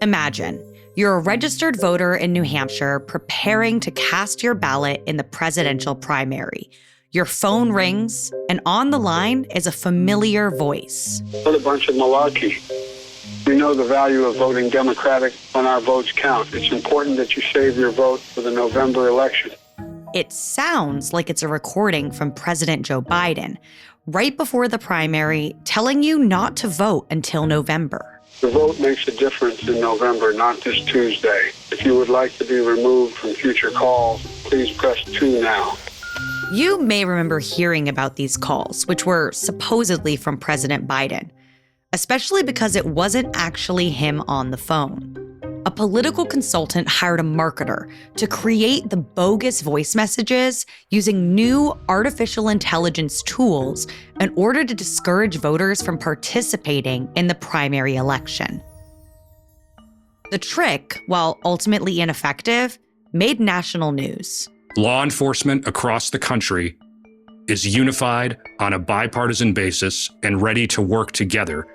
Imagine, you're a registered voter in New Hampshire preparing to cast your ballot in the presidential primary. Your phone rings, and on the line is a familiar voice. What a bunch of malarkey. We know the value of voting Democratic when our votes count. It's important that you save your vote for the November election. It sounds like it's a recording from President Joe Biden, right before the primary, telling you not to vote until November. The vote makes a difference in November, not this Tuesday. If you would like to be removed from future calls, please press 2 now. You may remember hearing about these calls, which were supposedly from President Biden, especially because it wasn't actually him on the phone. A political consultant hired a marketer to create the bogus voice messages using new artificial intelligence tools in order to discourage voters from participating in the primary election. The trick, while ultimately ineffective, made national news. Law enforcement across the country is unified on a bipartisan basis and ready to work together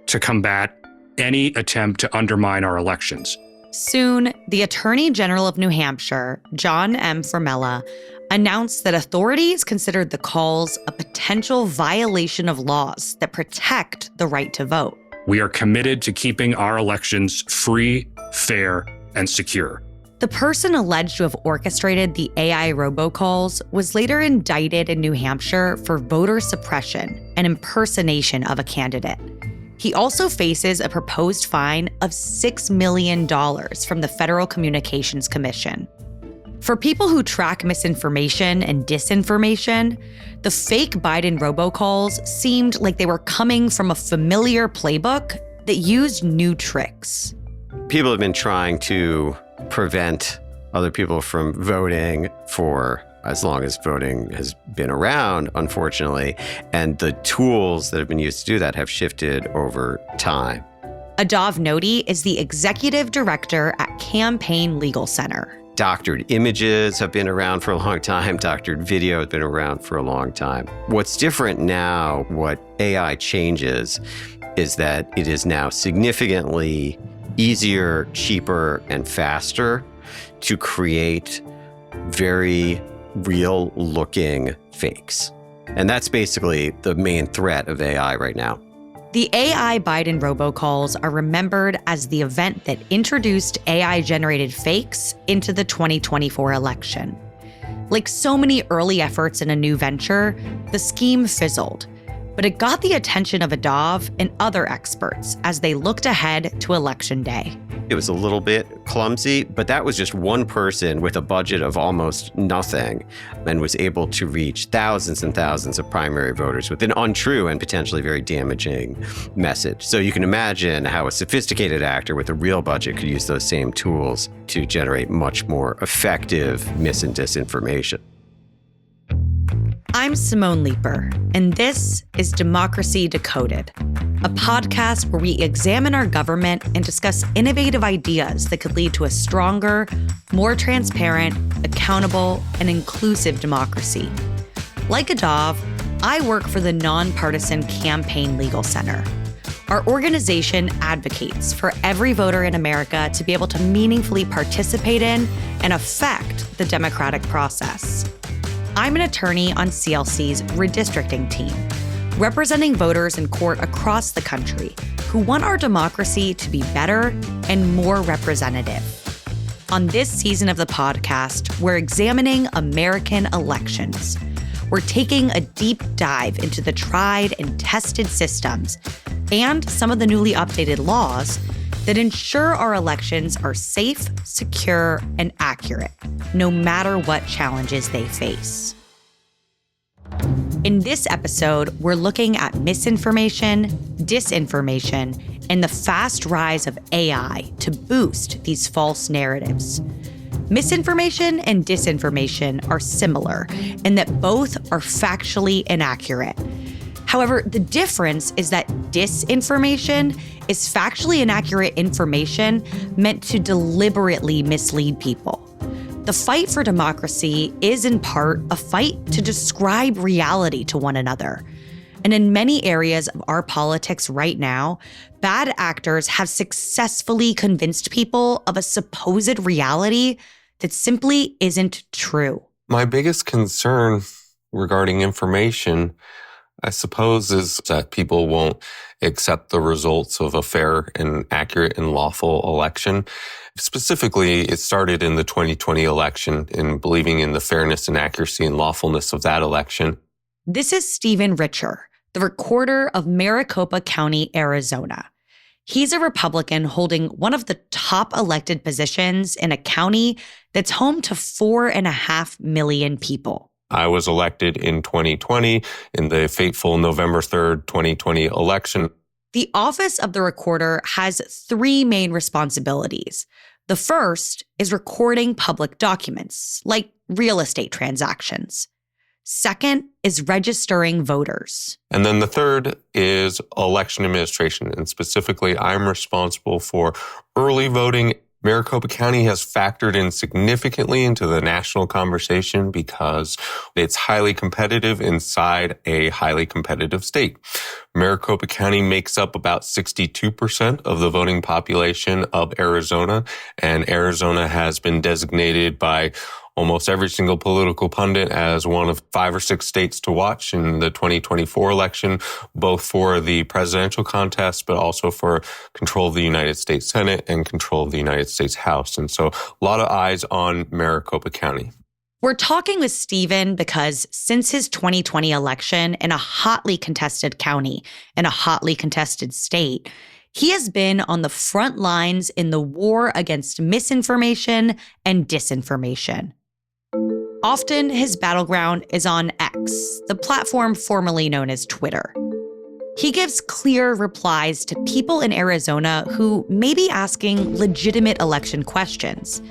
to combat any attempt to undermine our elections. Soon, the Attorney General of New Hampshire, John M. Formella, announced that authorities considered the calls a potential violation of laws that protect the right to vote. We are committed to keeping our elections free, fair, and secure. The person alleged to have orchestrated the AI robocalls was later indicted in New Hampshire for voter suppression and impersonation of a candidate. He also faces a proposed fine of $6 million from the Federal Communications Commission. For people who track misinformation and disinformation, the fake Biden robocalls seemed like they were coming from a familiar playbook that used new tricks. People have been trying to prevent other people from voting for as long as voting has been around, unfortunately. And the tools that have been used to do that have shifted over time. Adav Nodi is the executive director at Campaign Legal Center. Doctored images have been around for a long time. Doctored video has been around for a long time. What's different now, what AI changes, is that it is now significantly easier, cheaper, and faster to create very real-looking fakes. And that's basically the main threat of AI right now. The AI Biden robocalls are remembered as the event that introduced AI-generated fakes into the 2024 election. Like so many early efforts in a new venture, the scheme fizzled, but it got the attention of Adav and other experts as they looked ahead to Election Day. It was a little bit clumsy, but that was just one person with a budget of almost nothing and was able to reach thousands and thousands of primary voters with an untrue and potentially very damaging message. So you can imagine how a sophisticated actor with a real budget could use those same tools to generate much more effective mis and disinformation. I'm Simone Leeper, and this is Democracy Decoded, a podcast where we examine our government and discuss innovative ideas that could lead to a stronger, more transparent, accountable, and inclusive democracy. Like Adav, I work for the nonpartisan Campaign Legal Center. Our organization advocates for every voter in America to be able to meaningfully participate in and affect the democratic process. I'm an attorney on CLC's redistricting team, representing voters in court across the country who want our democracy to be better and more representative. On this season of the podcast, we're examining American elections. We're taking a deep dive into the tried and tested systems and some of the newly updated laws that ensure our elections are safe, secure, and accurate, no matter what challenges they face. In this episode, we're looking at misinformation, disinformation, and the fast rise of AI to boost these false narratives. Misinformation and disinformation are similar in that both are factually inaccurate. However, the difference is that disinformation is factually inaccurate information meant to deliberately mislead people. The fight for democracy is in part a fight to describe reality to one another. And in many areas of our politics right now, bad actors have successfully convinced people of a supposed reality that simply isn't true. My biggest concern regarding information, I suppose, is that people won't accept the results of a fair and accurate and lawful election. Specifically, it started in the 2020 election in believing in the fairness and accuracy and lawfulness of that election. This is Stephen Richer, the recorder of Maricopa County, Arizona. He's a Republican holding one of the top elected positions in a county that's home to 4.5 million people. I was elected in 2020 in the fateful November 3rd, 2020 election. The office of the recorder has 3 main responsibilities. The first is recording public documents, like real estate transactions. Second is registering voters. And then the third is election administration. And specifically, I'm responsible for early voting. Maricopa County has factored in significantly into the national conversation because it's highly competitive inside a highly competitive state. Maricopa County makes up about 62% of the voting population of Arizona, and Arizona has been designated by almost every single political pundit as one of 5 or 6 states to watch in the 2024 election, both for the presidential contest, but also for control of the United States Senate and control of the United States House. And so a lot of eyes on Maricopa County. We're talking with Stephen because since his 2020 election in a hotly contested county in a hotly contested state, he has been on the front lines in the war against misinformation and disinformation. Often, his battleground is on X, the platform formerly known as Twitter. He gives clear replies to people in Arizona who may be asking legitimate election questions,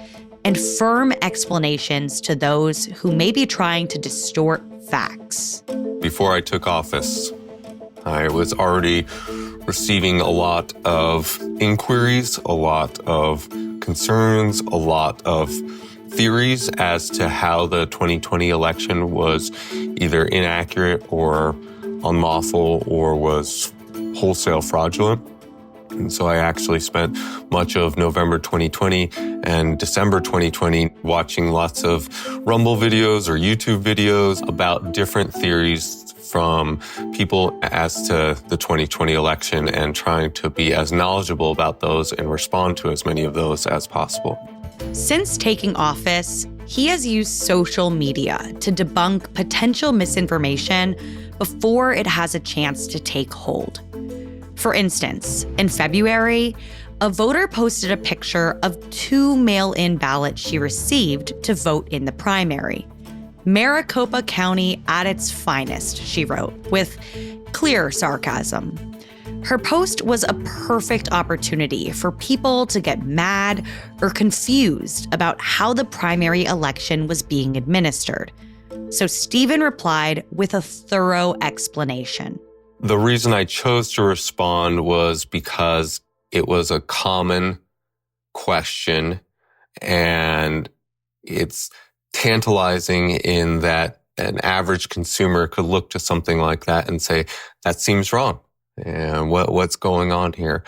and firm explanations to those who may be trying to distort facts. Before I took office, I was already receiving a lot of inquiries, a lot of concerns, a lot of theories as to how the 2020 election was either inaccurate or unlawful or was wholesale fraudulent. And so I actually spent much of November 2020 and December 2020 watching lots of Rumble videos or YouTube videos about different theories from people as to the 2020 election and trying to be as knowledgeable about those and respond to as many of those as possible. Since taking office, he has used social media to debunk potential misinformation before it has a chance to take hold. For instance, in February, a voter posted a picture of 2 mail-in ballots she received to vote in the primary. Maricopa County at its finest, she wrote, with clear sarcasm. Her post was a perfect opportunity for people to get mad or confused about how the primary election was being administered. So Stephen replied with a thorough explanation. The reason I chose to respond was because it was a common question, and it's tantalizing in that an average consumer could look to something like that and say, that seems wrong. And what's going on here?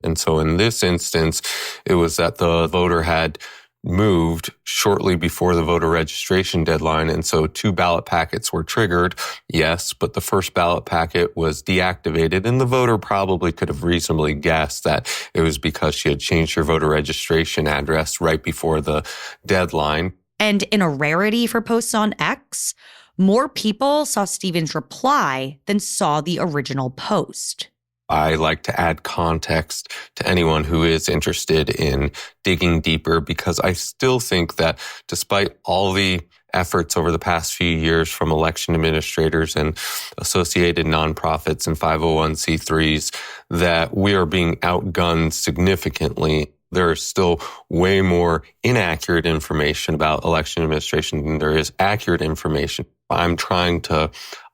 And so in this instance, it was that the voter had moved shortly before the voter registration deadline. And so 2 ballot packets were triggered, yes, but the first ballot packet was deactivated. And the voter probably could have reasonably guessed that it was because she had changed her voter registration address right before the deadline. And in a rarity for posts on X, more people saw Stephen's reply than saw the original post. I like to add context to anyone who is interested in digging deeper, because I still think that despite all the efforts over the past few years from election administrators and associated nonprofits and 501c3s, that we are being outgunned significantly. There is still way more inaccurate information about election administration than there is accurate information. I'm trying to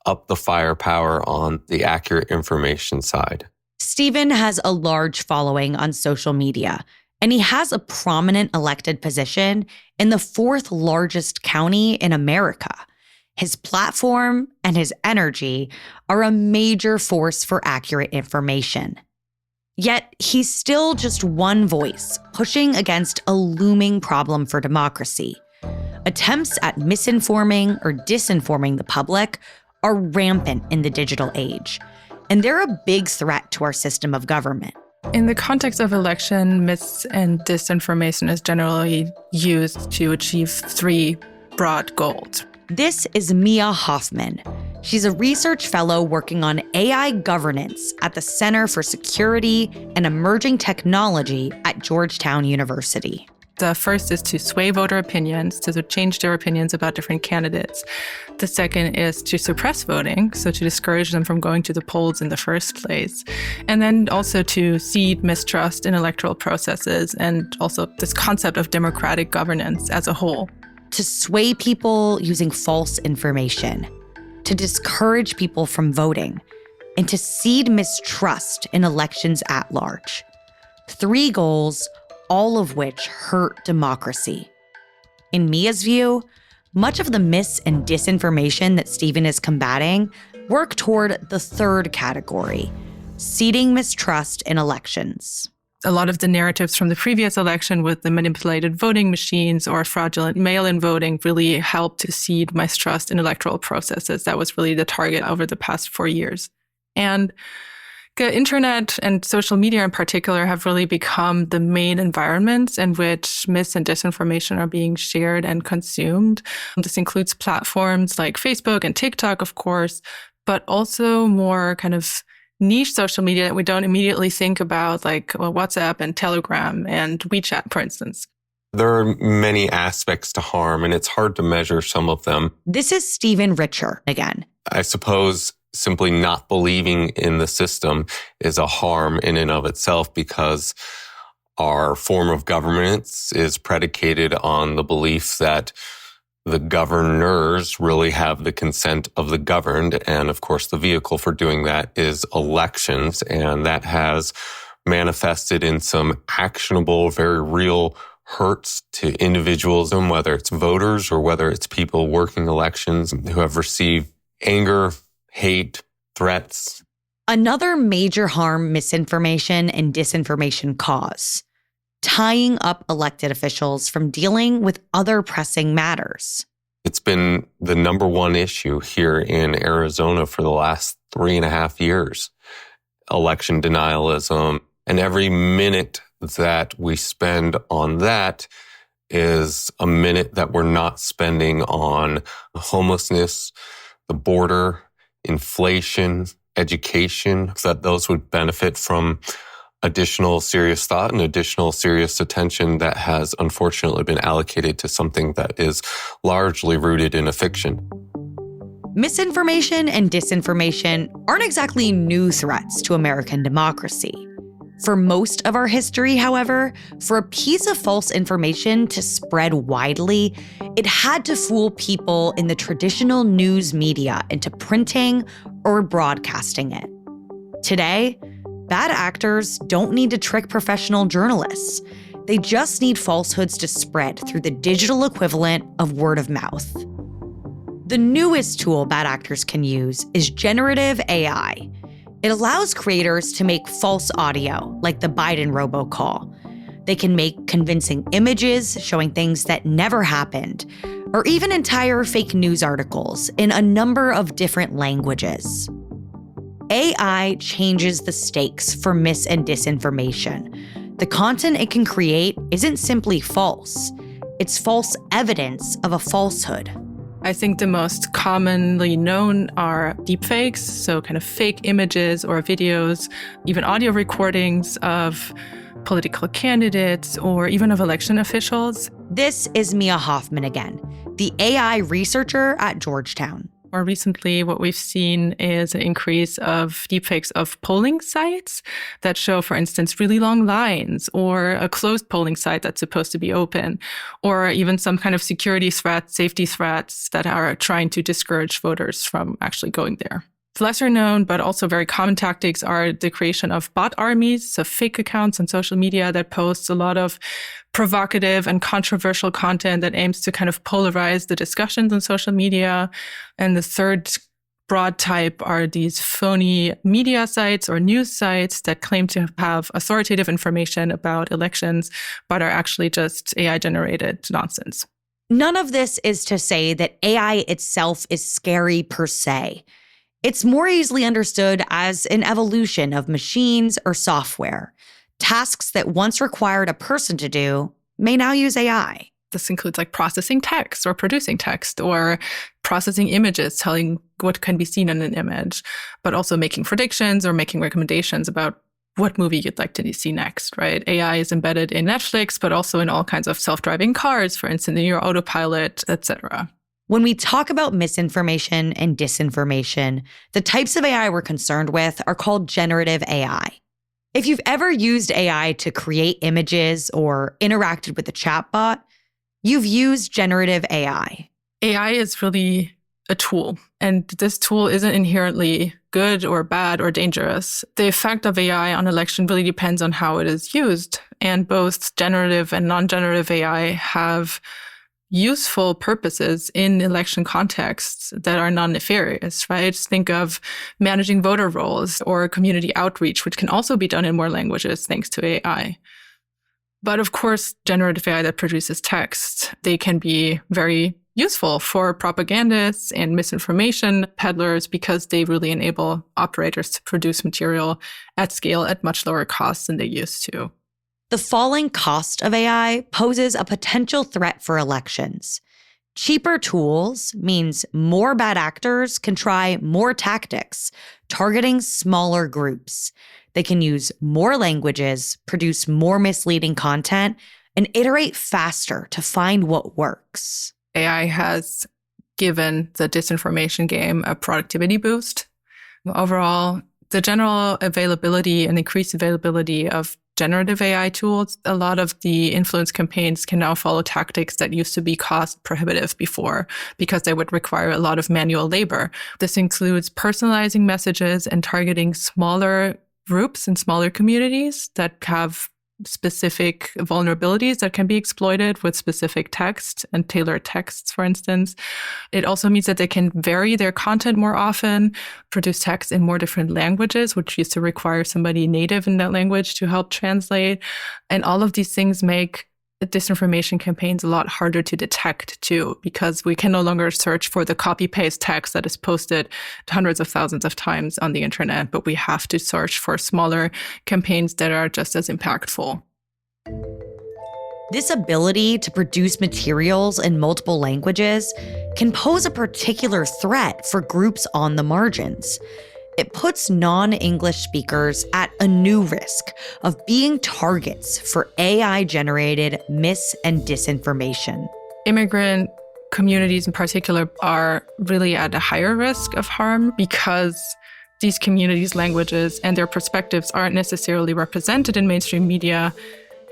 up the firepower on the accurate information side. Stephen has a large following on social media, and he has a prominent elected position in the 4th largest county in America. His platform and his energy are a major force for accurate information. Yet he's still just one voice pushing against a looming problem for democracy. Attempts at misinforming or disinforming the public are rampant in the digital age, and they're a big threat to our system of government. In the context of election, mis and disinformation is generally used to achieve three broad goals. This is Mia Hoffman. She's a research fellow working on AI governance at the Center for Security and Emerging Technology at Georgetown University. The first is to sway voter opinions, to change their opinions about different candidates. The second is to suppress voting, so to discourage them from going to the polls in the first place. And then also to seed mistrust in electoral processes, and also this concept of democratic governance as a whole. To sway people using false information, to discourage people from voting, and to seed mistrust in elections at large. 3 goals, all of which hurt democracy. In Mia's view, much of the mis and disinformation that Stephen is combating work toward the third category, seeding mistrust in elections. A lot of the narratives from the previous election with the manipulated voting machines or fraudulent mail-in voting really helped to seed mistrust in electoral processes. That was really the target over the past 4 years. And the internet and social media in particular have really become the main environments in which mis and disinformation are being shared and consumed. This includes platforms like Facebook and TikTok, of course, but also more kind of niche social media that we don't immediately think about, like WhatsApp and Telegram and WeChat, for instance. There are many aspects to harm, and it's hard to measure some of them. This is Stephen Richer again. I suppose simply not believing in the system is a harm in and of itself, because our form of governance is predicated on the belief that the governors really have the consent of the governed. And of course, the vehicle for doing that is elections. And that has manifested in some actionable, very real hurts to individuals, and whether it's voters or whether it's people working elections who have received anger, hate, threats. Another major harm misinformation and disinformation cause, tying up elected officials from dealing with other pressing matters. It's been the number one issue here in Arizona for the last 3.5 years. Election denialism. And every minute that we spend on that is a minute that we're not spending on homelessness, the border, inflation, education, that those would benefit from additional serious thought and additional serious attention that has unfortunately been allocated to something that is largely rooted in a fiction. Misinformation and disinformation aren't exactly new threats to American democracy. For most of our history, however, for a piece of false information to spread widely, it had to fool people in the traditional news media into printing or broadcasting it. Today, bad actors don't need to trick professional journalists. They just need falsehoods to spread through the digital equivalent of word of mouth. The newest tool bad actors can use is generative AI. It allows creators to make false audio, like the Biden robocall. They can make convincing images showing things that never happened, or even entire fake news articles in a number of different languages. AI changes the stakes for mis and disinformation. The content it can create isn't simply false. It's false evidence of a falsehood. I think the most commonly known are deepfakes, so kind of fake images or videos, even audio recordings of political candidates or even of election officials. This is Mia Hoffman again, the AI researcher at Georgetown. More recently, what we've seen is an increase of deepfakes of polling sites that show, for instance, really long lines, or a closed polling site that's supposed to be open, or even some kind of security threats, safety threats that are trying to discourage voters from actually going there. Lesser known, but also very common tactics are the creation of bot armies, so fake accounts on social media that post a lot of provocative and controversial content that aims to kind of polarize the discussions on social media. And the third broad type are these phony media sites or news sites that claim to have authoritative information about elections, but are actually just AI-generated nonsense. None of this is to say that AI itself is scary per se. It's more easily understood as an evolution of machines or software. Tasks that once required a person to do may now use AI. This includes like processing text or producing text or processing images, telling what can be seen in an image, but also making predictions or making recommendations about what movie you'd like to see next, right? AI is embedded in Netflix, but also in all kinds of self-driving cars, for instance, in your autopilot, etc. When we talk about misinformation and disinformation, the types of AI we're concerned with are called generative AI. If you've ever used AI to create images or interacted with a chatbot, you've used generative AI. AI is really a tool, and this tool isn't inherently good or bad or dangerous. The effect of AI on election really depends on how it is used, and both generative and non-generative AI have useful purposes in election contexts that are non-nefarious, right? Think of managing voter rolls or community outreach, which can also be done in more languages thanks to AI. But of course, generative AI that produces text, they can be very useful for propagandists and misinformation peddlers because they really enable operators to produce material at scale at much lower costs than they used to. The falling cost of AI poses a potential threat for elections. Cheaper tools means more bad actors can try more tactics, targeting smaller groups. They can use more languages, produce more misleading content, and iterate faster to find what works. AI has given the disinformation game a productivity boost. Overall, the general availability and increased availability of generative AI tools, a lot of the influence campaigns can now follow tactics that used to be cost prohibitive before because they would require a lot of manual labor. This includes personalizing messages and targeting smaller groups and smaller communities that have specific vulnerabilities that can be exploited with specific text and tailored texts, for instance. It also means that they can vary their content more often, produce text in more different languages, which used to require somebody native in that language to help translate. And all of these things make disinformation campaigns a lot harder to detect too, because we can no longer search for the copy-paste text that is posted hundreds of thousands of times on the internet, but we have to search for smaller campaigns that are just as impactful. This ability to produce materials in multiple languages can pose a particular threat for groups on the margins. It puts non-English speakers at a new risk of being targets for AI-generated mis- and disinformation. Immigrant communities in particular are really at a higher risk of harm because these communities' languages and their perspectives aren't necessarily represented in mainstream media.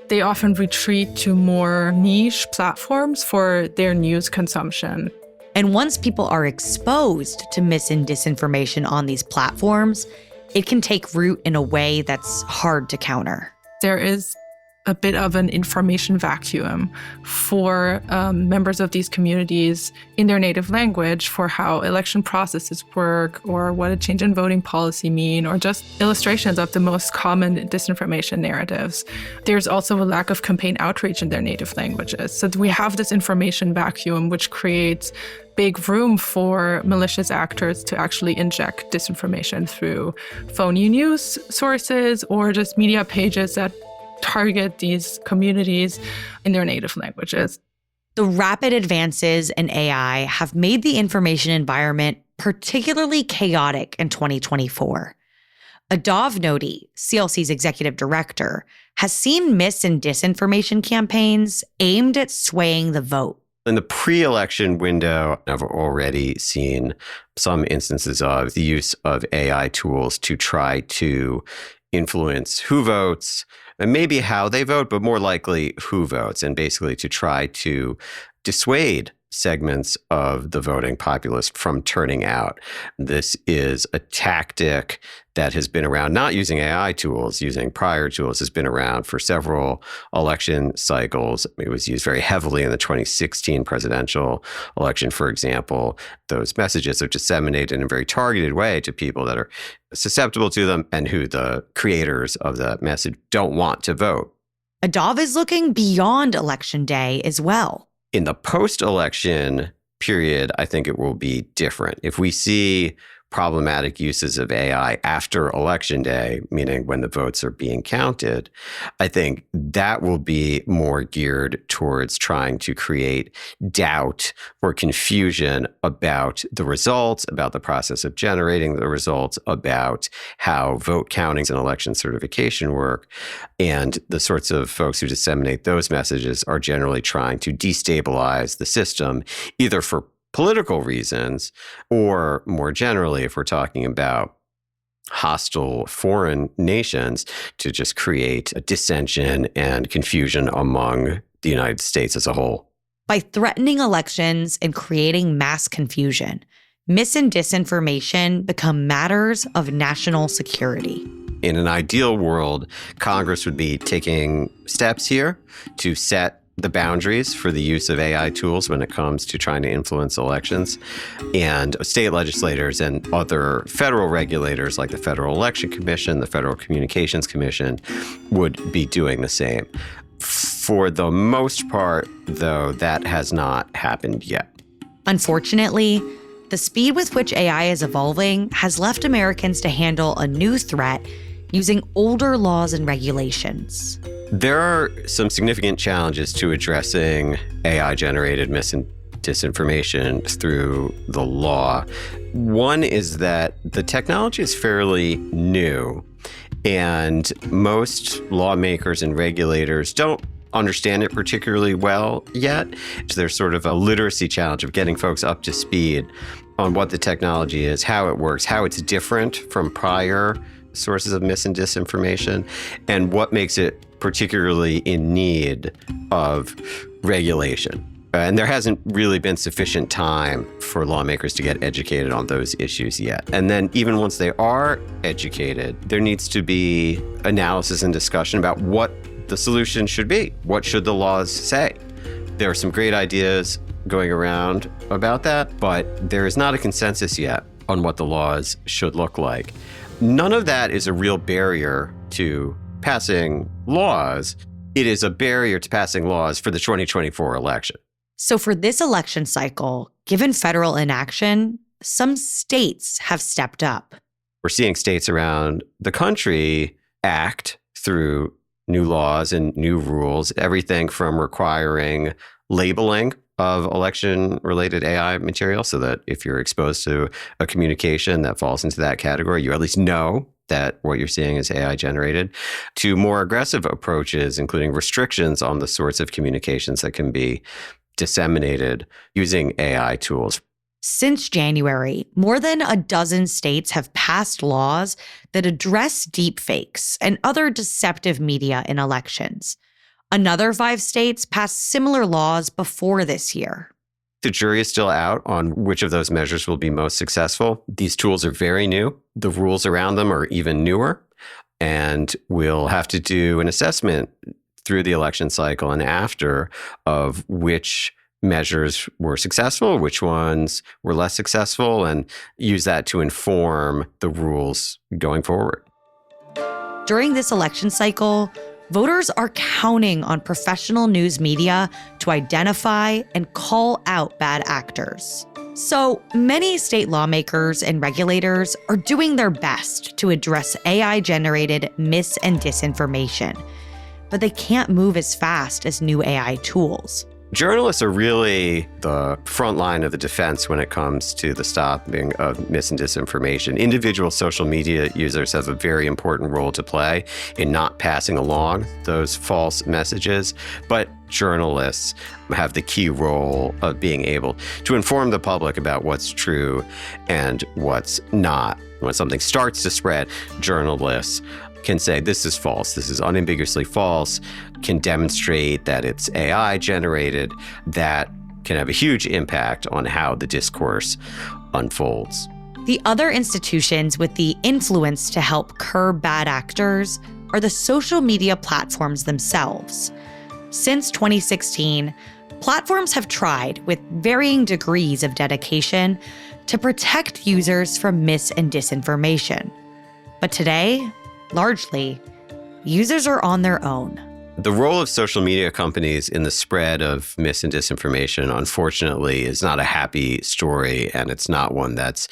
They often retreat to more niche platforms for their news consumption. And once people are exposed to mis- and disinformation on these platforms, it can take root in a way that's hard to counter. There is a bit of an information vacuum for members of these communities in their native language for how election processes work or what a change in voting policy mean, or just illustrations of the most common disinformation narratives. There's also a lack of campaign outreach in their native languages. So we have this information vacuum, which creates big room for malicious actors to actually inject disinformation through phony news sources or just media pages that target these communities in their native languages. The rapid advances in AI have made the information environment particularly chaotic in 2024. Adav Nodi, CLC's executive director, has seen mis- and disinformation campaigns aimed at swaying the vote. In the pre-election window, I've already seen some instances of the use of AI tools to try to influence who votes, and maybe how they vote, but more likely who votes, and basically to try to dissuade segments of the voting populace from turning out. This is a tactic that has been around, not using AI tools, using prior tools, has been around for several election cycles. It was used very heavily in the 2016 presidential election, for example. Those messages are disseminated in a very targeted way to people that are susceptible to them and who the creators of the message don't want to vote. Adav is looking beyond Election Day as well. In the post-election period, I think it will be different. If we see problematic uses of AI after Election Day, meaning when the votes are being counted, I think that will be more geared towards trying to create doubt or confusion about the results, about the process of generating the results, about how vote countings and election certification work. And the sorts of folks who disseminate those messages are generally trying to destabilize the system, either for political reasons, or more generally, if we're talking about hostile foreign nations, to just create a dissension and confusion among the United States as a whole. By threatening elections and creating mass confusion, mis and disinformation become matters of national security. In an ideal world, Congress would be taking steps here to set the boundaries for the use of AI tools when it comes to trying to influence elections. And state legislators and other federal regulators like the Federal Election Commission, the Federal Communications Commission would be doing the same. For the most part, though, that has not happened yet. Unfortunately, the speed with which AI is evolving has left Americans to handle a new threat using older laws and regulations. There are some significant challenges to addressing AI-generated mis and disinformation through the law. One is that the technology is fairly new, and most lawmakers and regulators don't understand it particularly well yet. There's sort of a literacy challenge of getting folks up to speed on what the technology is, how it works, how it's different from prior sources of mis and disinformation, and what makes it particularly in need of regulation. And there hasn't really been sufficient time for lawmakers to get educated on those issues yet. And then even once they are educated, there needs to be analysis and discussion about what the solution should be. What should the laws say? There are some great ideas going around about that, but there is not a consensus yet on what the laws should look like. None of that is a real barrier to passing laws. It is a barrier to passing laws for the 2024 election. So for this election cycle, given federal inaction, some states have stepped up. We're seeing states around the country act through new laws and new rules, everything from requiring labeling of election-related AI material so that if you're exposed to a communication that falls into that category, you at least know that what you're seeing is AI generated, to more aggressive approaches, including restrictions on the sorts of communications that can be disseminated using AI tools. Since January, more than a dozen states have passed laws that address deepfakes and other deceptive media in elections. Another 5 states passed similar laws before this year. The jury is still out on which of those measures will be most successful. These tools are very new. The rules around them are even newer. And we'll have to do an assessment through the election cycle and after of which measures were successful, which ones were less successful, and use that to inform the rules going forward. During this election cycle, voters are counting on professional news media to identify and call out bad actors. So many state lawmakers and regulators are doing their best to address AI-generated mis and disinformation, but they can't move as fast as new AI tools. Journalists are really the front line of the defense when it comes to the stopping of mis and disinformation. Individual social media users have a very important role to play in not passing along those false messages, but journalists have the key role of being able to inform the public about what's true and what's not. When something starts to spread, journalists can say, this is false, this is unambiguously false, can demonstrate that it's AI generated, that can have a huge impact on how the discourse unfolds. The other institutions with the influence to help curb bad actors are the social media platforms themselves. Since 2016, platforms have tried, with varying degrees of dedication, to protect users from mis and disinformation. But today, largely, users are on their own. The role of social media companies in the spread of mis and disinformation, unfortunately, is not a happy story, and it's not one that's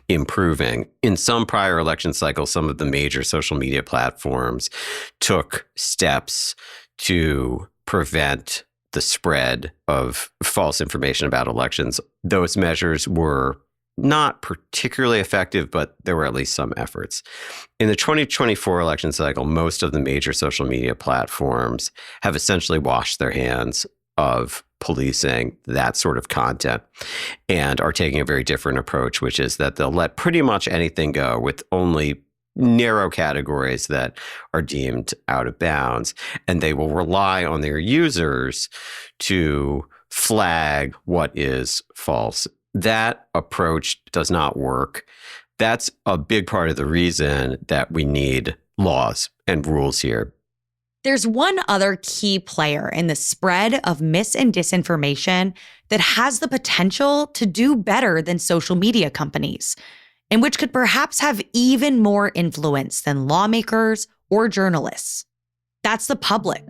improving. In some prior election cycles, some of the major social media platforms took steps to prevent the spread of false information about elections. Those measures were not particularly effective, but there were at least some efforts. In the 2024 election cycle, most of the major social media platforms have essentially washed their hands of policing that sort of content and are taking a very different approach, which is that they'll let pretty much anything go with only narrow categories that are deemed out of bounds. And they will rely on their users to flag what is false. That approach does not work. That's a big part of the reason that we need laws and rules here. There's one other key player in the spread of mis and disinformation that has the potential to do better than social media companies, and which could perhaps have even more influence than lawmakers or journalists. That's the public,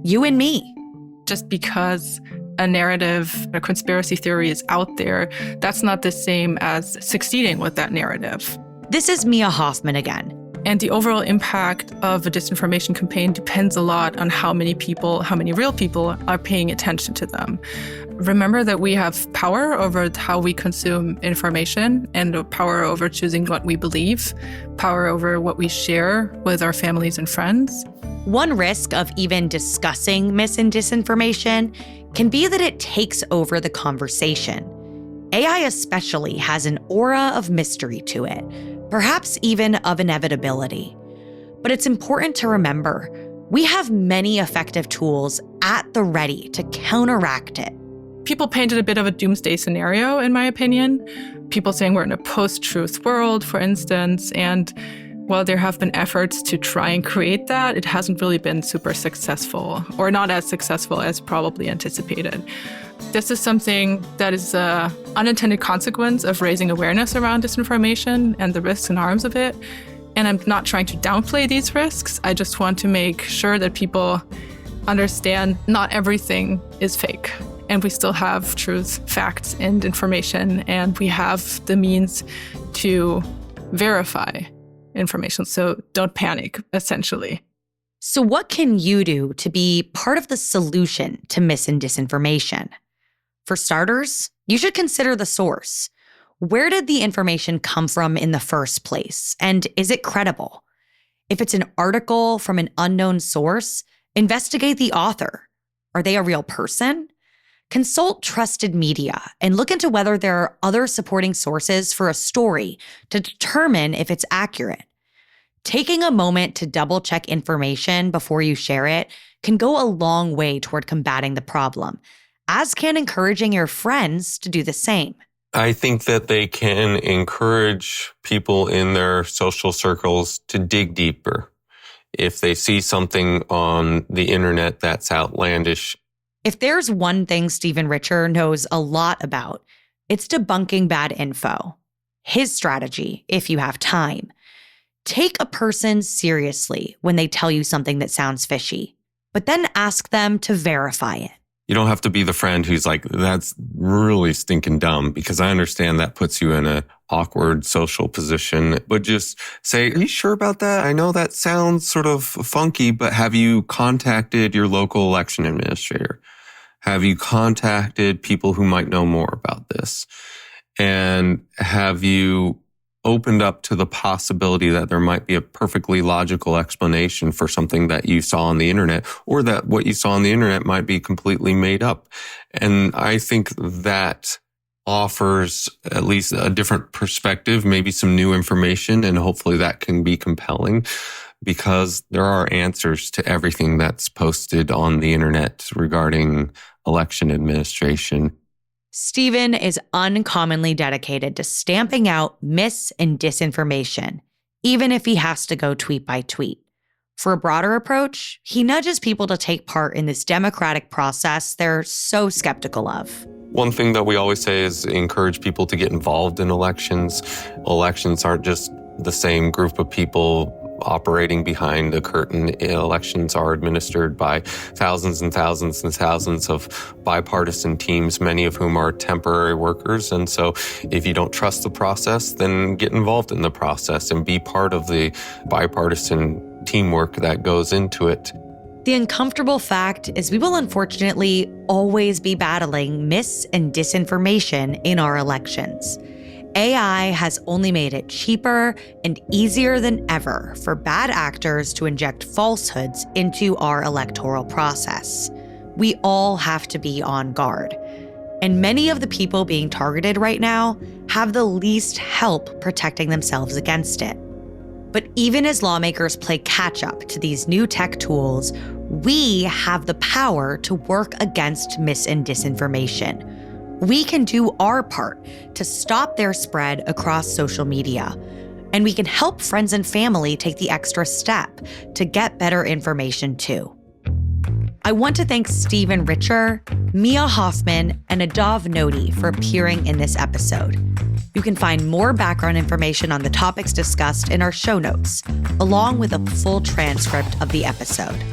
you and me. Just because a narrative, a conspiracy theory is out there, that's not the same as succeeding with that narrative. This is Mia Hoffman again. And the overall impact of a disinformation campaign depends a lot on how many real people are paying attention to them. Remember that we have power over how we consume information and power over choosing what we believe, power over what we share with our families and friends. One risk of even discussing mis and disinformation can be that it takes over the conversation. AI especially has an aura of mystery to it, perhaps even of inevitability. But it's important to remember, we have many effective tools at the ready to counteract it. People painted a bit of a doomsday scenario, in my opinion. People saying we're in a post-truth world, for instance, and while there have been efforts to try and create that, it hasn't really been super successful, or not as successful as probably anticipated. This is something that is an unintended consequence of raising awareness around disinformation and the risks and harms of it. And I'm not trying to downplay these risks. I just want to make sure that people understand not everything is fake. And we still have truth, facts, and information, and we have the means to verify information. So don't panic, essentially. So what can you do to be part of the solution to mis and disinformation? For starters, you should consider the source. Where did the information come from in the first place? And is it credible? If it's an article from an unknown source, investigate the author. Are they a real person? Consult trusted media and look into whether there are other supporting sources for a story to determine if it's accurate. Taking a moment to double-check information before you share it can go a long way toward combating the problem, as can encouraging your friends to do the same. I think that they can encourage people in their social circles to dig deeper. If they see something on the internet that's outlandish. If there's one thing Stephen Richer knows a lot about, it's debunking bad info. His strategy, if you have time: take a person seriously when they tell you something that sounds fishy, but then ask them to verify it. You don't have to be the friend who's like, that's really stinking dumb, because I understand that puts you in an awkward social position. But just say, are you sure about that? I know that sounds sort of funky, but have you contacted your local election administrator? Have you contacted people who might know more about this? And have you opened up to the possibility that there might be a perfectly logical explanation for something that you saw on the internet, or that what you saw on the internet might be completely made up? And I think that offers at least a different perspective, maybe some new information, and hopefully that can be compelling, because there are answers to everything that's posted on the internet regarding election administration. Stephen is uncommonly dedicated to stamping out mis and disinformation, even if he has to go tweet by tweet. For a broader approach, he nudges people to take part in this democratic process they're so skeptical of. One thing that we always say is encourage people to get involved in elections. Elections aren't just the same group of people operating behind a curtain. Elections are administered by thousands and thousands and thousands of bipartisan teams, many of whom are temporary workers. And so if you don't trust the process, then get involved in the process and be part of the bipartisan teamwork that goes into it. The uncomfortable fact is we will unfortunately always be battling mis and disinformation in our elections. AI has only made it cheaper and easier than ever for bad actors to inject falsehoods into our electoral process. We all have to be on guard. And many of the people being targeted right now have the least help protecting themselves against it. But even as lawmakers play catch up to these new tech tools, we have the power to work against mis and disinformation. We can do our part to stop their spread across social media. And we can help friends and family take the extra step to get better information too. I want to thank Stephen Richer, Mia Hoffman, and Adav Nodi for appearing in this episode. You can find more background information on the topics discussed in our show notes, along with a full transcript of the episode.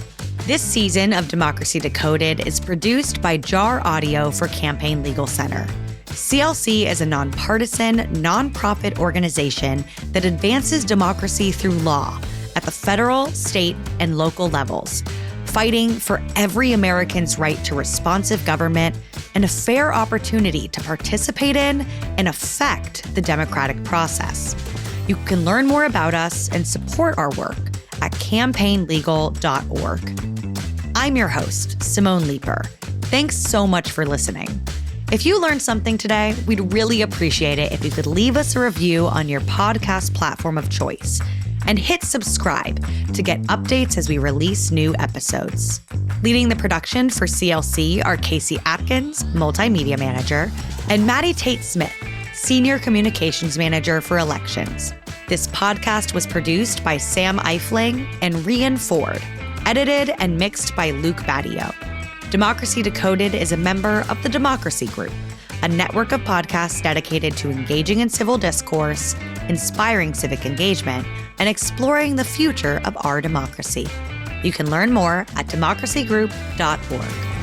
This season of Democracy Decoded is produced by Jar Audio for Campaign Legal Center. CLC is a nonpartisan, nonprofit organization that advances democracy through law at the federal, state, and local levels, fighting for every American's right to responsive government and a fair opportunity to participate in and affect the democratic process. You can learn more about us and support our work at campaignlegal.org. I'm your host, Simone Leeper. Thanks so much for listening. If you learned something today, we'd really appreciate it if you could leave us a review on your podcast platform of choice and hit subscribe to get updates as we release new episodes. Leading the production for CLC are Casey Atkins, Multimedia Manager, and Maddie Tate Smith, Senior Communications Manager for Elections. This podcast was produced by Sam Eifling and Rian Ford, edited and mixed by Luke Badio. Democracy Decoded is a member of the Democracy Group, a network of podcasts dedicated to engaging in civil discourse, inspiring civic engagement, and exploring the future of our democracy. You can learn more at democracygroup.org.